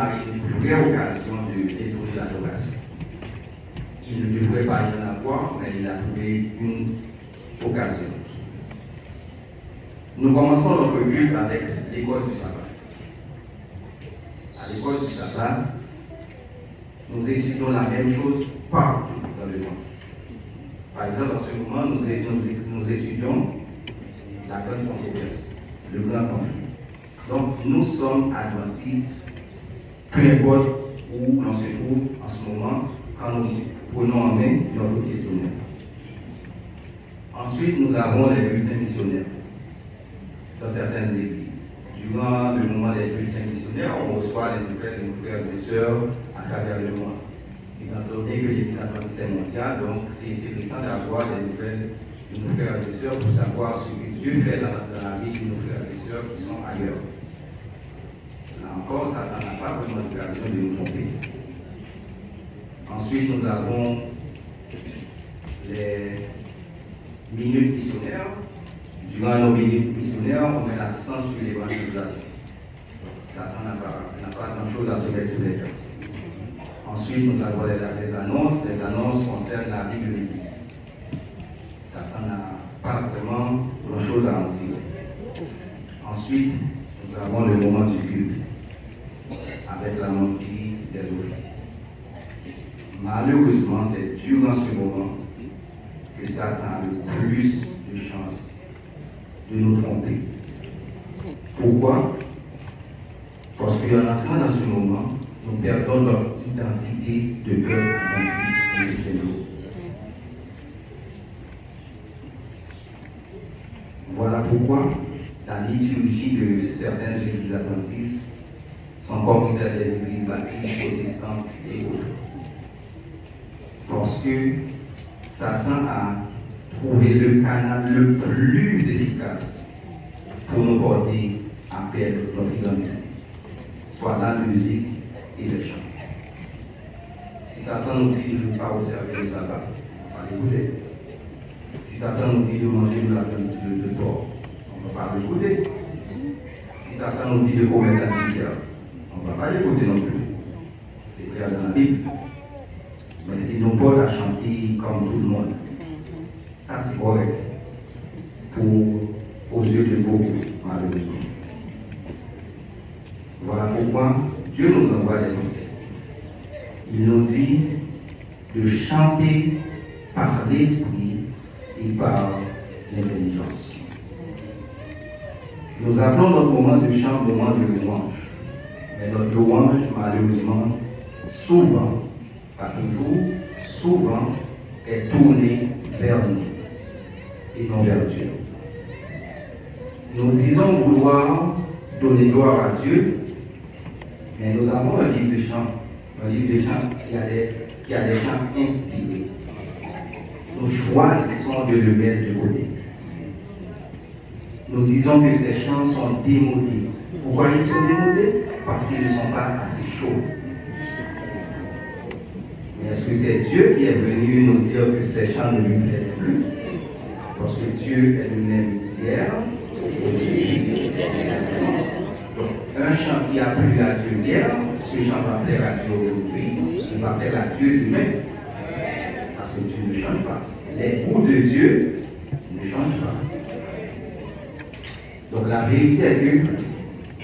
a une vraie occasion de détourner l'adoration. Il ne devrait pas y en avoir, mais il a trouvé une occasion. Nous commençons notre culte avec l'école du sabbat. À l'école du sabbat, nous étudions la même chose partout dans le monde. Par exemple, en ce moment, nous étudions la grande controverse, le grand conflit. Donc, nous sommes adventistes, peu importe où l'on se trouve en ce moment, quand nous prenons en main notre questionnaire. Ensuite, nous avons les bulletins missionnaires dans certaines églises. Durant le moment des bulletins missionnaires, on reçoit les nouvelles de nos frères et sœurs à travers le monde. Étant donné que l'Église adventiste est mondiale, donc c'est intéressant d'avoir des nouvelles de nos frères et sœurs pour savoir ce que Dieu fait dans la vie de nos frères et sœurs qui sont ailleurs. Là encore, Satan n'a pas vraiment l'occasion de nous tromper. Ensuite, nous avons les minutes missionnaires. Durant nos minutes missionnaires, on met l'accent sur l'évangélisation. Satan n'a pas grand-chose à se mettre sur les dents. Ensuite, nous avons les annonces. Les annonces concernent la vie de l'Église. Satan n'a pas vraiment grand-chose à en tirer. Ensuite, nous avons le moment du culte, avec la montée des officiers. Malheureusement, c'est durant ce moment que Satan a le plus de chances de nous tromper. Pourquoi? Parce qu'en entrant dans ce moment, nous perdons notre identité de peuple adventiste de septième jour. Voilà pourquoi la liturgie de certaines églises adventistes sont comme celle des églises baptistes, protestantes et autres. Parce que Satan a trouvé le canal le plus efficace pour nous porter à perdre notre identité, soit la musique et le chant. Si Satan nous dit de ne pas observer le sabbat, on va l'écouter. Si Satan nous dit de manger de la viande de porc, on ne va pas l'écouter. Si Satan nous dit de commettre l'adultère, on ne va pas l'écouter non plus. C'est clair dans la Bible. Mais si nous portons à chanter comme tout le monde, ça c'est correct aux yeux de beaucoup, malheureusement. Voilà pourquoi Dieu nous envoie des conseils. Il nous dit de chanter par l'esprit et par l'intelligence. Nous appelons notre moment de chant moment de louange. Mais notre louange, malheureusement, souvent, pas toujours, souvent, est tournée vers nous et non vers Dieu. Nous disons vouloir donner gloire à Dieu, mais nous avons un livre de chant qui a des chants inspirés. Nous choisissons de le mettre de côté. Nous disons que ces chants sont démodés. Pourquoi ils sont démodés? Parce qu'ils ne sont pas assez chauds. Mais est-ce que c'est Dieu qui est venu nous dire que ces chants ne lui plaisent plus? Parce que Dieu est le même hier, aujourd'hui. Donc, un chant qui a plu à Dieu hier, ce chant va plaire à Dieu aujourd'hui, il va plaire à Dieu demain. Parce que Dieu ne change pas. Les goûts de Dieu ne changent pas. Donc la vérité est que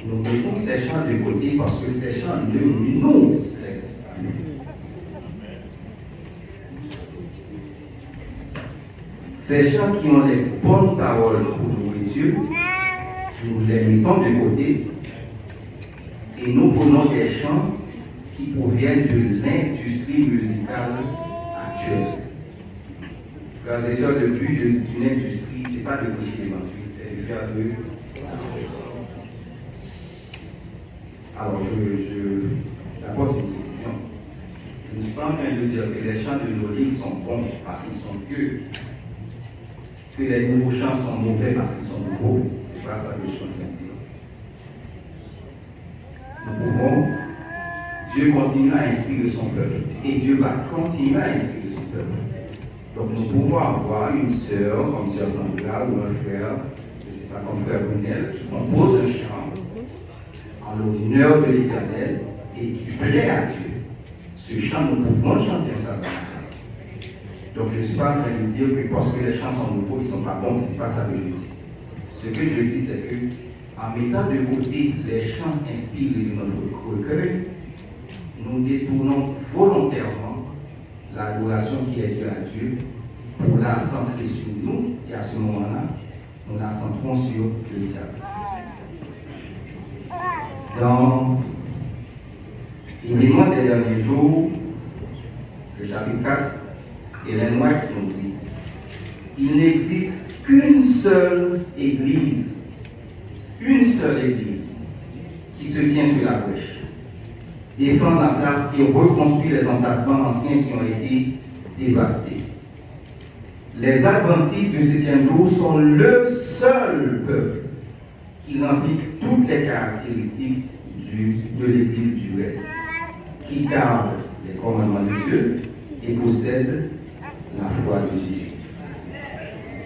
nous mettons ces chants de côté parce que ces chants ne nous plaisent plus. Ces chants qui ont les bonnes paroles pour louer Dieu, nous les mettons de côté et nous prenons des chants qui proviennent de l'industrie musicale actuelle. Frères et sœurs, le but d'une industrie, ce n'est pas de prêcher l'évangile, c'est de faire de l'argent. Alors, j'apporte une précision. Je ne suis pas en train de dire que les chants de nos livres sont bons parce qu'ils sont vieux, que les nouveaux chants sont mauvais parce qu'ils sont nouveaux. Ce n'est pas ça que je suis en train de dire. Nous pouvons, Dieu continue à inspirer son peuple et Dieu va continuer à inspirer son peuple. Donc nous pouvons avoir une sœur comme sœur Sandra ou un frère, je ne sais pas, comme frère Brunel, qui compose un chant en l'honneur de l'Éternel et qui plaît à Dieu, ce chant, nous pouvons le chanter ensemble. Donc je ne suis pas en train de dire que parce que les chants sont nouveaux, ils ne sont pas bons, ce n'est pas ça que je dis. Ce que je dis, c'est que en mettant de côté les chants inspirés de notre recueil, nous détournons volontairement l'adoration qui est due à Dieu pour la centrer sur nous, et à ce moment-là, nous la centrons sur le diable. Dans l'événement des derniers jours, le chapitre 4, Ellen White nous dit: il n'existe qu'une seule église qui se tient sur la brèche, défend la place et reconstruit les emplacements anciens qui ont été dévastés. Les Adventistes du 7e jour sont le seul peuple qui remplit toutes les caractéristiques de l'Église du Ouest, qui garde les commandements de Dieu et possède la foi de Jésus.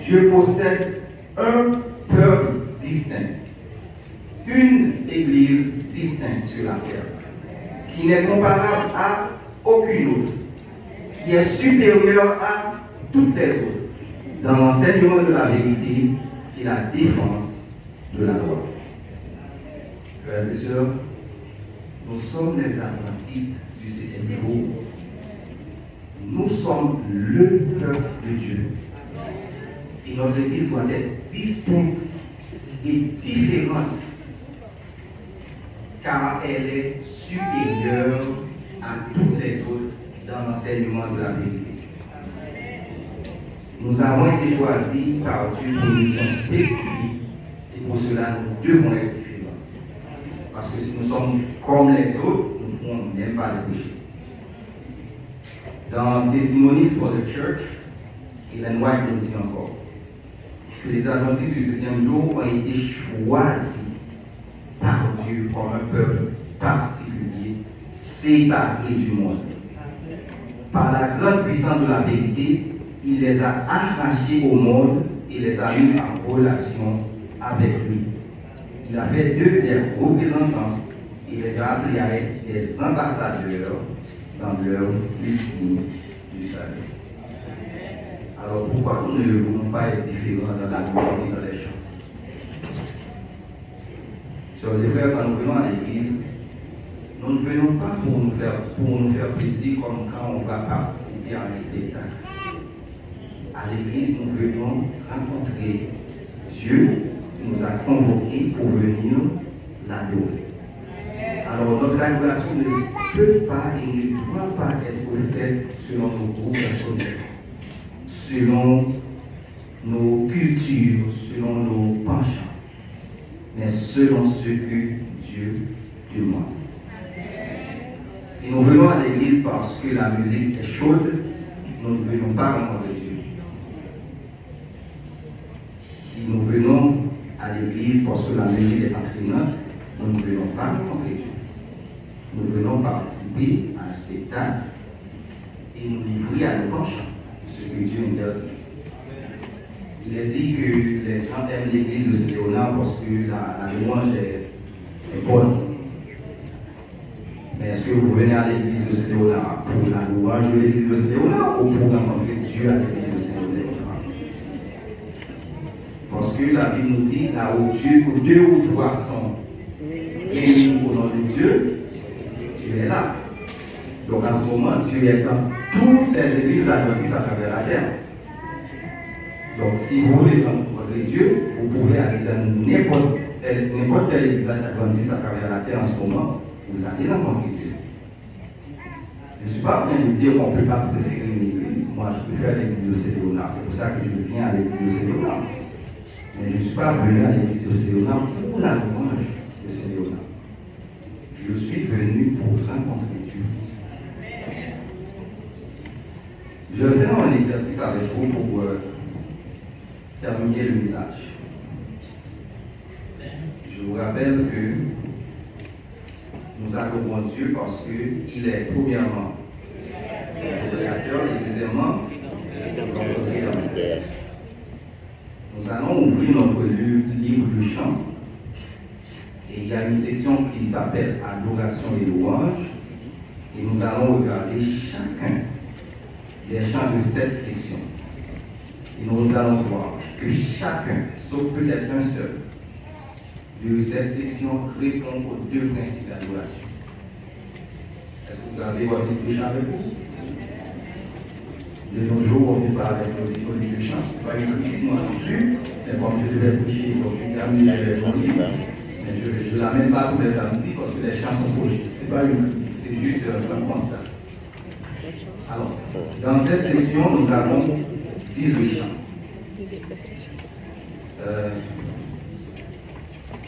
Dieu possède un peuple distinct, une Église distincte sur la terre, qui n'est comparable à aucune autre, qui est supérieure à toutes les autres, dans l'enseignement de la vérité et la défense de la loi. Frères et sœurs, nous sommes les adventistes du 7e jour. Nous sommes le peuple de Dieu. Et notre Église doit être distincte et différente, car elle est supérieure à toutes les autres dans l'enseignement de la vérité. Nous avons été choisis par Dieu pour une mission spécifique, et pour cela nous devons être différents. Parce que si nous sommes comme les autres, nous ne pourrons même pas le pécher. Dans Testimonies for the Church, Ellen White nous dit encore que les Adventistes du 7e jour ont été choisis par Dieu comme un peuple particulier, séparé du monde. Par la grande puissance de la vérité, il les a arrachés au monde et les a mis en relation avec lui. Il a fait d'eux des représentants et les a appelés à être des ambassadeurs dans l'œuvre ultime du salut. Alors pourquoi nous ne voulons pas être différents dans la musique et dans les chants? Chers et frères, quand nous venons à l'église, nous ne venons pas pour nous faire plaisir comme quand on va participer à un spectacle. À l'église, nous venons rencontrer Dieu qui nous a convoqués pour venir l'adorer. Alors notre adoration ne peut pas et ne doit pas être faite selon nos goûts personnels, selon nos cultures, selon nos penchants, mais selon ce que Dieu demande. Si nous venons à l'église parce que la musique est chaude, nous ne venons pas rencontrer Dieu. Si nous venons à l'église parce que la musique est entraînante, nous ne venons pas rencontrer Dieu. Nous venons participer à un spectacle et nous livrer à nos penchants, ce que Dieu interdit. Il est dit que les gens aiment l'église de Saint-Léonard parce que la louange est bonne. Mais est-ce que vous venez à l'église de Saint-Léonard pour la louange de l'église de Saint-Léonard ou pour rencontrer Dieu à l'église de Saint-Léonard? Parce que la Bible nous dit, là où deux ou trois sont réunis au nom de Dieu, Dieu est là. Donc en ce moment, Dieu est dans toutes les églises adventistes à travers la terre. Donc si vous voulez rencontrer Dieu, vous pouvez aller dans n'importe quelle église adventiste à travers la terre en ce moment, vous allez rencontrer Dieu. Je ne suis pas en train de dire qu'on ne peut pas préférer une église. Moi, je préfère l'église de Saint-Léonard. C'est pour ça que je viens à l'église de Saint-Léonard. Mais je ne suis pas venu à l'église de Saint-Léonard pour la louange de Saint-Léonard. Je suis venu pour rencontrer Dieu. Je vais faire un exercice avec vous pour terminer le message. Je vous rappelle que nous adorons Dieu parce qu'il est premièrement notre Créateur et deuxièmement notre Rédempteur. Nous allons ouvrir notre livre du chant et y a une section qui s'appelle Adoration et louange. Et nous allons regarder chacun des chants de cette section. Et nous allons voir que chacun, sauf peut-être un seul, de cette section répond aux deux principes d'adoration. Est-ce que vous avez votre livre de chant avec vous? De nos jours, on ne fait pas avec nos livres de chant. Ce n'est pas une critique, moi non plus. Mais comme je devais prêcher, donc je termine mon livre. Mais je ne l'amène pas tous les samedis parce que les chants sont projetés. Ce n'est pas une critique, c'est juste un constat. Alors, dans cette section, nous avons 18 chants.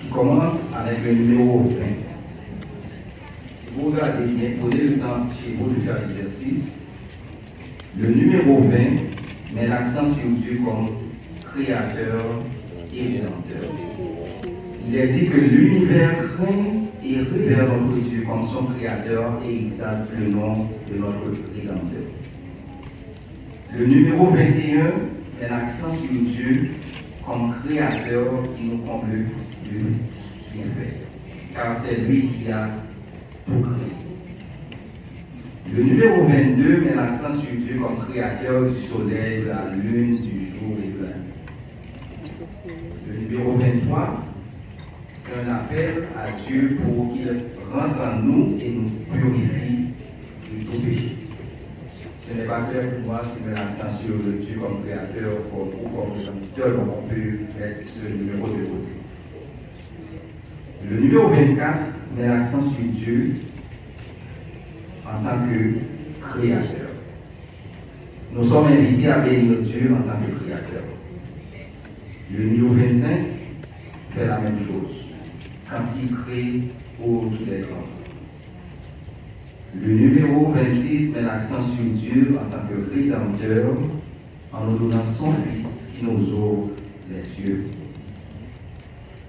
Qui commence avec le numéro 20. Si vous regardez bien, prenez le temps chez vous de faire l'exercice. Le numéro 20 met l'accent sur Dieu comme créateur et rédempteur. Il est dit que l'univers craint et révère notre Dieu comme son créateur et exalte le nom de notre rédempteur. Le numéro 21 met l'accent sur Dieu comme créateur qui nous comble de bienfait, car c'est lui qui a tout créé. Le numéro 22 met l'accent sur Dieu comme créateur du soleil, de la lune, du jour et de la nuit. Le numéro 23, c'est un appel à Dieu pour qu'il rentre en nous et nous purifie de tout péché. Ce n'est pas clair pour moi si met l'accent sur le Dieu comme créateur ou comme rédempteur, donc on peut mettre ce numéro de côté. Le numéro 24 met l'accent sur Dieu en tant que créateur. Nous sommes invités à bénir Dieu en tant que créateur. Le numéro 25 fait la même chose quand il crée pour qu'il est grand. Le numéro 26 met l'accent sur Dieu en tant que rédempteur en nous donnant son Fils qui nous ouvre les cieux.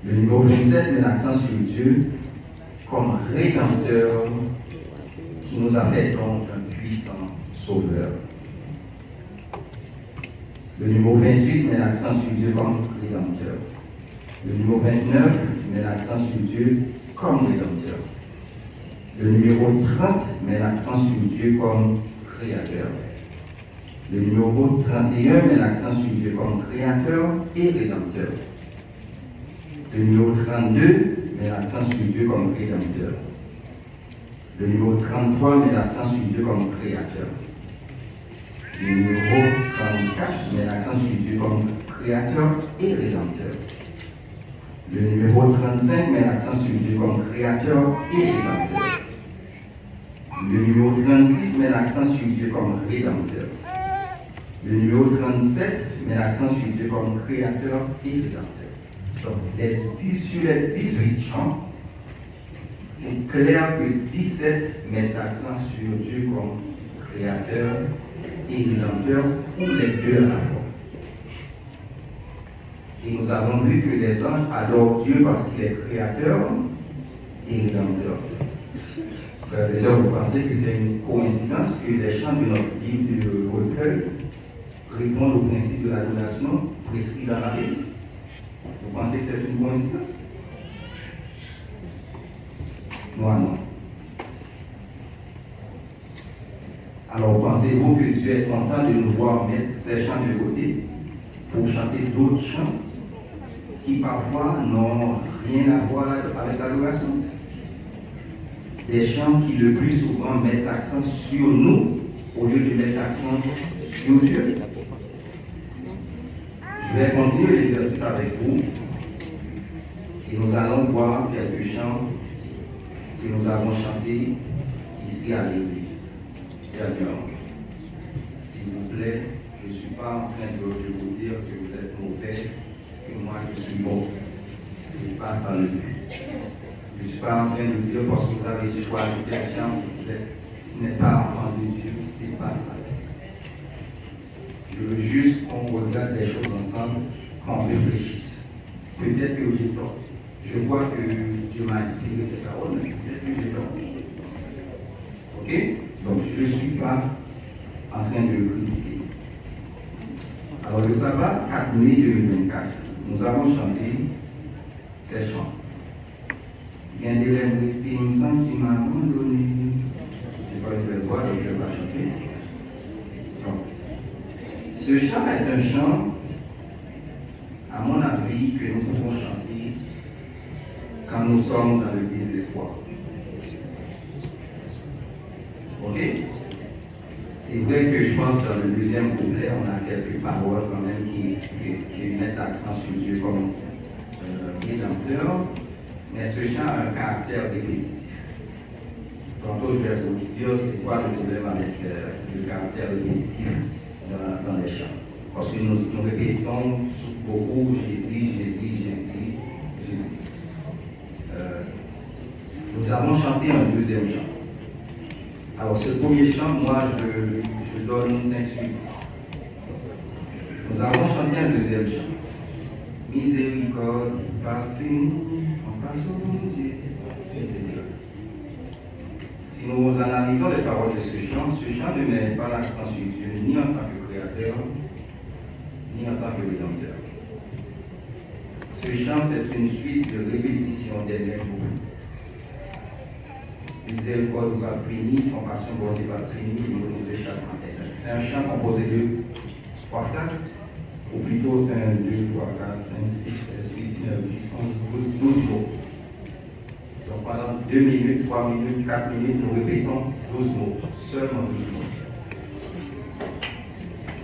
Le numéro 27 met l'accent sur Dieu comme rédempteur qui nous a fait donc un puissant sauveur. Le numéro 28 met l'accent sur Dieu comme rédempteur. Le numéro 29 met l'accent sur Dieu comme rédempteur. Le numéro 30 met l'accent sur Dieu comme créateur. Le numéro 31 met l'accent sur Dieu comme créateur et rédempteur. Le numéro 32 met l'accent sur Dieu comme rédempteur. Le numéro 33 met l'accent sur Dieu comme créateur. Le numéro 34 met l'accent sur Dieu comme créateur et rédempteur. Le numéro 35 met l'accent sur Dieu comme créateur et rédempteur. Le numéro 36 met l'accent sur Dieu comme rédempteur. Le numéro 37 met l'accent sur Dieu comme créateur et rédempteur. Donc, sur les 18 chants, c'est clair que 17 mettent l'accent sur Dieu comme créateur et rédempteur, ou les deux à la fois. Et nous avons vu que les anges adorent Dieu parce qu'il est créateur et rédempteur. Frères et sœurs, vous pensez que c'est une coïncidence que les chants de notre livre de recueil répondent au principe de l'adoration prescrit dans la Bible? Vous pensez que c'est une coïncidence? Moi, non. Alors, pensez-vous que Dieu est content de nous voir mettre ces chants de côté pour chanter d'autres chants qui parfois n'ont rien à voir avec l'adoration? Des chants qui le plus souvent mettent l'accent sur nous au lieu de mettre l'accent sur Dieu. Je vais continuer l'exercice avec vous et nous allons voir quelques chants que nous avons chantés ici à l'église. Dernièrement. S'il vous plaît, je ne suis pas en train de vous dire que vous êtes mauvais, que moi je suis bon. Ce n'est pas ça le but. Je ne suis pas en train de dire parce que vous avez choisi tel chant que vous n'êtes pas enfant de Dieu. Ce n'est pas ça. Je veux juste qu'on regarde les choses ensemble, qu'on réfléchisse. Peut-être que j'ai tort. Je vois que Dieu m'a inspiré ces paroles, mais peut-être que j'ai tort. Ok? Donc je ne suis pas en train de critiquer. Alors le sabbat 4 mai 2024, nous avons chanté ces chants. Il y a des élèves qui ont un sentiment abandonné. Je ne sais pas si je vais voir, donc je ne vais pas chanter. Donc, ce chant est un chant, à mon avis, que nous pouvons chanter quand nous sommes dans le désespoir. Ok? C'est vrai que je pense que dans le deuxième couplet, on a quelques paroles quand même qui mettent l'accent sur Dieu comme rédempteur, mais ce chant a un caractère répétitif. Tantôt, je vais vous dire c'est quoi le problème avec le caractère répétitif dans les chants. Parce que nous répétons beaucoup Jésus, Jésus, Jésus, Jésus. Nous avons chanté un deuxième chant. Alors, ce premier chant, moi, je donne 5 sur 10. Nous avons chanté un deuxième chant. Miséricorde, parfum, compassion, Dieu, etc. Si nous analysons les paroles de ce chant ne met pas l'accent sur Dieu, ni en tant que créateur, ni en tant que rédempteur. Ce chant, c'est une suite de répétitions des mêmes mots. Miséricorde va finir, compassion va finir, nous renouveler chaque matin. C'est un chant composé de 3 phrases, ou plutôt 1, 2, 3, 4, 5, 6, 7, 8, 9, 10, 11, 12 mots. Donc pendant 2 minutes, 3 minutes, 4 minutes, nous répétons 12 mots, seulement 12 mots.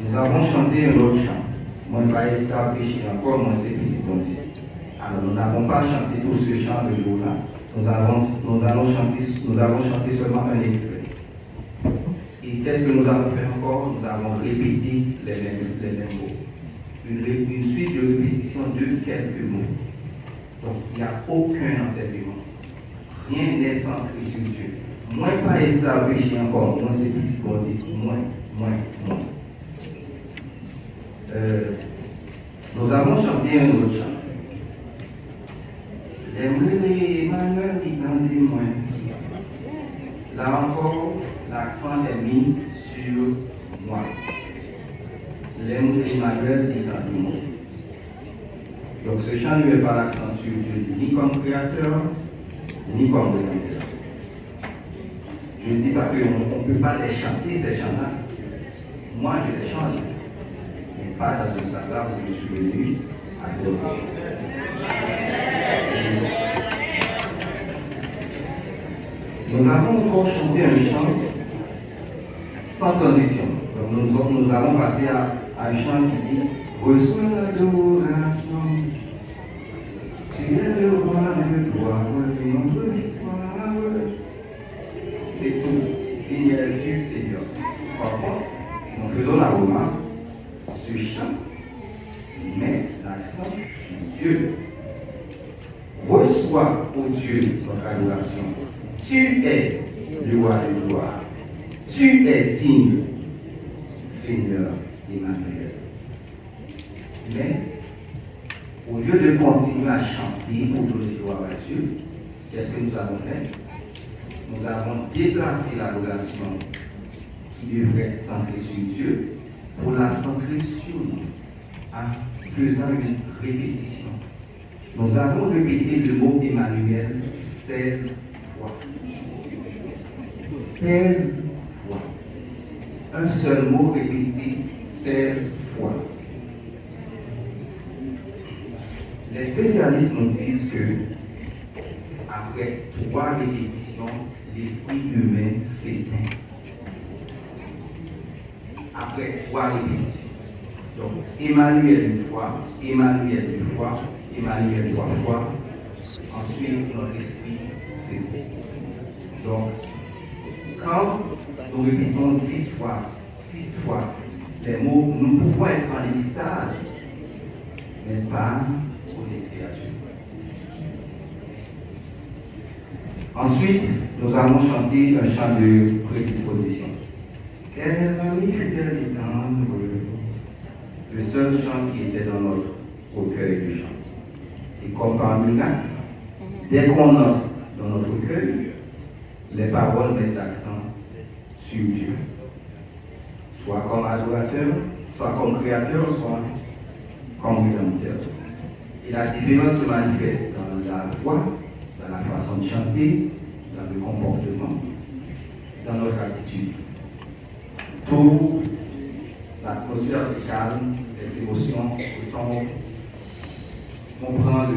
Nous avons chanté un autre chant. Moi, je vais establir encore mon petit bon Dieu. Alors, nous n'avons pas chanté tout ce chant de jour-là. Nous avons chanté seulement un extrait. Et qu'est-ce que nous avons fait encore? Nous avons répété les mêmes mots. Une suite de répétitions de quelques mots. Donc, il n'y a aucun enseignement. Rien n'est centré sur Dieu. Moins pas établi encore, moins c'est petit bon Dieu. Moins. Nous avons chanté un autre chant. Les Emmanuel dit dans des moins. Là encore, l'accent est mis sur moi. Les Emmanuel dit dans des moins. Donc ce chant ne met pas l'accent sur Dieu, ni comme créateur, ni comme rédempteur. Je ne dis pas qu'on ne peut pas les chanter, ces chants-là. Moi, je les chante, mais pas dans un savoir où je suis venu à l'adoration. Nous avons encore chanté un chant sans transition. Donc nous allons passer à un chant qui dit « Reçois l'adoration, tu es le roi de gloire, notre victoire. » C'est tout. Digne es-tu, Seigneur. Par contre, si nous faisons la remarque, ce chant met l'accent sur Dieu. Reçois, ô Dieu, notre adoration. Tu es le roi de gloire. Tu es digne, Seigneur Emmanuel. Mais, au lieu de continuer à chanter pour donner gloire à Dieu, qu'est-ce que nous avons fait? Nous avons déplacé l'adoration qui devrait être centrée sur Dieu pour la centrer sur nous, en faisant une répétition. Nous avons répété le mot Emmanuel 16 fois. 16 fois. Un seul mot répété 16 fois. Les spécialistes nous disent que après 3 répétitions, l'esprit humain s'éteint. Après 3 répétitions. Donc, Emmanuel une fois, Emmanuel 2 fois, Emmanuel 3 fois. Ensuite, notre esprit s'éteint. Donc, quand nous répétons 10 fois, 6 fois les mots, nous pouvons être en extase, mais pas connectés à Dieu. Ensuite, nous allons chanter un chant de prédisposition. Quel ami fidèle et tendre, le seul chant qui était dans notre recueil de chant. Et comme par miracle, dès qu'on entre dans notre recueil, les paroles mettent l'accent sur Dieu. Soit comme adorateur, soit comme créateur, soit comme rédempteur. Et la différence se manifeste dans la foi, dans la façon façon de chanter, dans le comportement, dans notre attitude. Tout l'atmosphère se calme, les émotions, on prend le